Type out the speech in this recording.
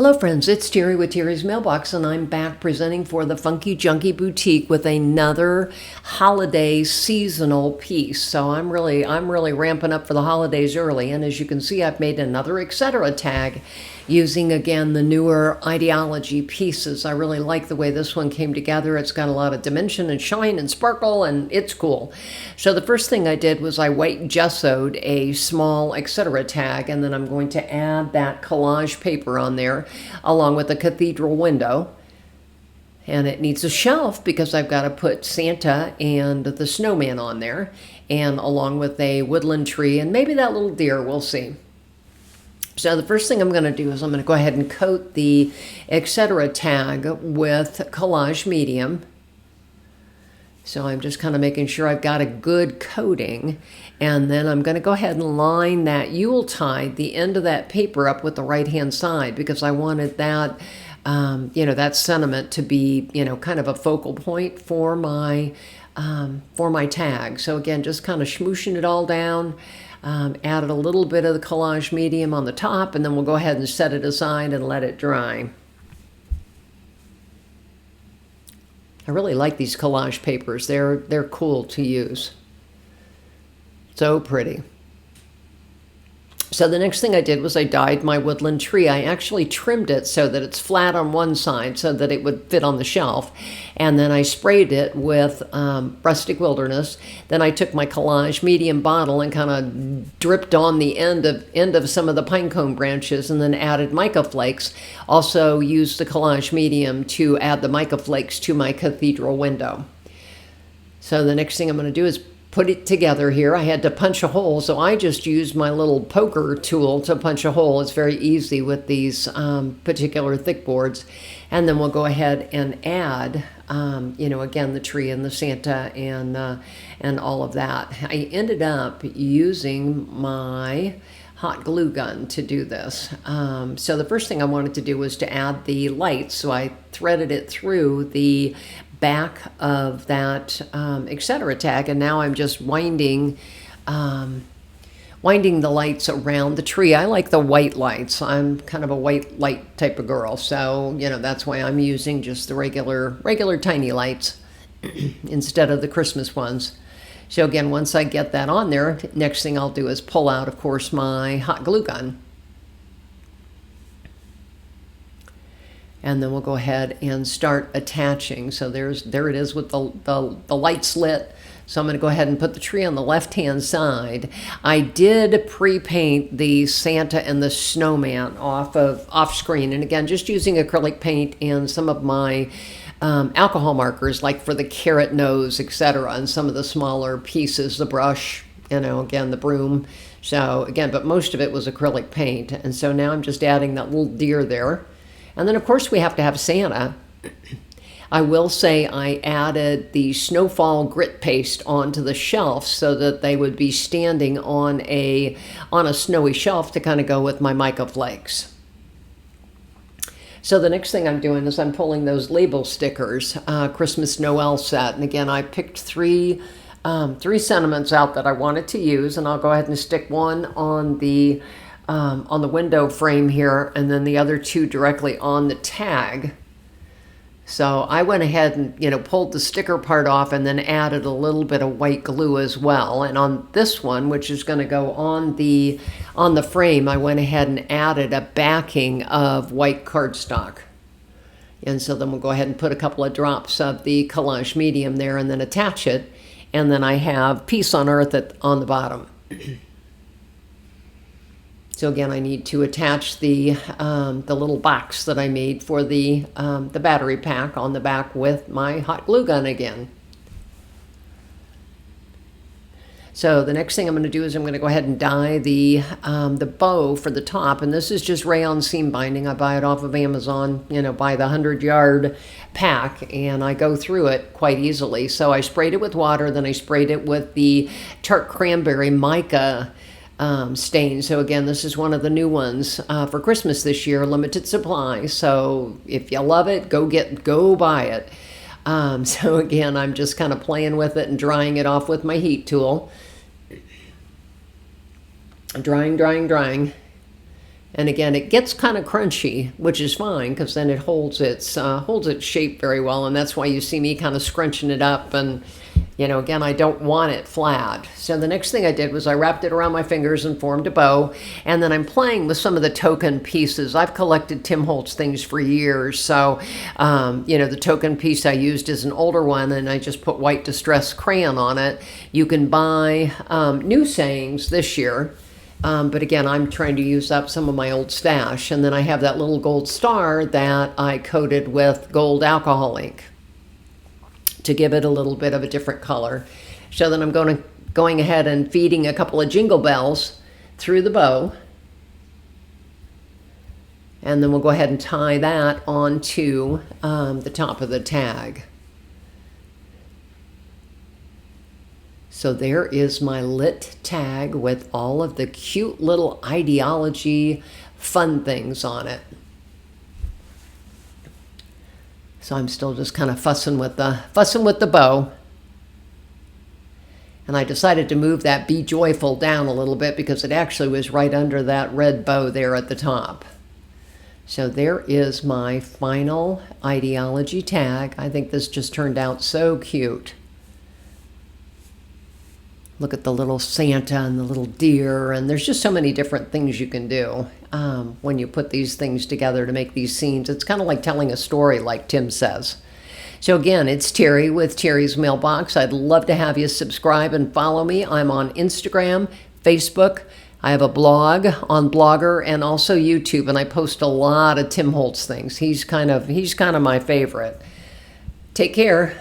Hello friends, it's Terry with Terry's Mailbox, and I'm back presenting for the Funky Junkie Boutique with another holiday seasonal piece. So I'm really ramping up for the holidays early, and as you can see, I've made another Etcetera tag using again the newer ideology pieces. I really like the way this one came together. It's got a lot of dimension and shine and sparkle, and it's cool. So the first thing I did was I white gessoed a small Etcetera tag, and then I'm going to add that collage paper on there along with a cathedral window. And it needs a shelf because I've got to put Santa and the snowman on there, and along with a woodland tree and maybe that little deer, we'll see. So the first thing I'm going to do is I'm going to go ahead and coat the Etcetera tag with collage medium. So I'm just kind of making sure I've got a good coating, and then I'm going to go ahead and line that Yuletide, the end of that paper, up with the right hand side, because I wanted that that sentiment to be kind of a focal point for my tag. So again, just kind of smooshing it all down. Added a little bit of the collage medium on the top, and then we'll go ahead and set it aside and let it dry. I really like these collage papers. They're cool to use. So pretty. So the next thing I did was I dyed my woodland tree. I actually trimmed it so that it's flat on one side so that it would fit on the shelf. And then I sprayed it with Rustic Wilderness. Then I took my collage medium bottle and kind of dripped on the end of some of the pinecone branches, and then added mica flakes. Also used the collage medium to add the mica flakes to my cathedral window. So the next thing I'm going to do is put it together here. I had to punch a hole, so I just used my little poker tool to punch a hole. It's very easy with these particular thick boards. And then we'll go ahead and add, again, the tree and the Santa and all of that. I ended up using my hot glue gun to do this. So the first thing I wanted to do was to add the lights. So I threaded it through the back of that Etcetera tag, and now I'm just winding the lights around the tree. I like the white lights. I'm kind of a white light type of girl, so that's why I'm using just the regular tiny lights instead of the Christmas ones. So again, once I get that on there, next thing I'll do is pull out, of course, my hot glue gun. And then we'll go ahead and start attaching. So there it is with the lights lit. So I'm going to go ahead and put the tree on the left-hand side. I did pre-paint the Santa and the snowman off screen. And again, just using acrylic paint and some of my alcohol markers, like for the carrot nose, etc., and some of the smaller pieces, the brush, again, the broom. So again, but most of it was acrylic paint. And so now I'm just adding that little deer there. And then, of course, we have to have Santa. I will say I added the snowfall grit paste onto the shelf so that they would be standing on a snowy shelf to kind of go with my mica flakes. So the next thing I'm doing is I'm pulling those label stickers, Christmas Noel set. And again, I picked three sentiments out that I wanted to use, and I'll go ahead and stick one on the window frame here, and then the other two directly on the tag. So I went ahead and pulled the sticker part off, and then added a little bit of white glue as well. And on this one, which is going to go on the frame, I went ahead and added a backing of white cardstock. And so then we'll go ahead and put a couple of drops of the collage medium there, and then attach it. And then I have Peace on Earth on the bottom. So again, I need to attach the little box that I made for the battery pack on the back with my hot glue gun again. So the next thing I'm going to do is I'm going to go ahead and dye the bow for the top, and this is just rayon seam binding. I buy it off of Amazon, by the 100-yard pack, and I go through it quite easily. So I sprayed it with water, then I sprayed it with the tart cranberry mica stain. So again, this is one of the new ones for Christmas this year, limited supply. So if you love it, go buy it. So again, I'm just kind of playing with it and drying it off with my heat tool. Drying. And again, it gets kind of crunchy, which is fine because then it holds its shape very well, and that's why you see me kind of scrunching it up. And again, I don't want it flat. So the next thing I did was I wrapped it around my fingers and formed a bow, and then I'm playing with some of the token pieces. I've collected Tim Holtz things for years, so the token piece I used is an older one, and I just put white distress crayon on it. You can buy new sayings this year. But again, I'm trying to use up some of my old stash. And then I have that little gold star that I coated with gold alcohol ink to give it a little bit of a different color. So then I'm going ahead and feeding a couple of jingle bells through the bow. And then we'll go ahead and tie that onto the top of the tag. So there is my lit tag with all of the cute little ideology fun things on it. So I'm still just kind of fussing with the bow. And I decided to move that Be Joyful down a little bit because it actually was right under that red bow there at the top. So there is my final ideology tag. I think this just turned out so cute. Look at the little Santa and the little deer, and there's just so many different things you can do when you put these things together to make these scenes. It's kind of like telling a story, like Tim says. So again, it's Terry with Terry's Mailbox. I'd love to have you subscribe and follow me. I'm on Instagram, Facebook. I have a blog on Blogger and also YouTube, and I post a lot of Tim Holtz things. He's kind of my favorite. Take care.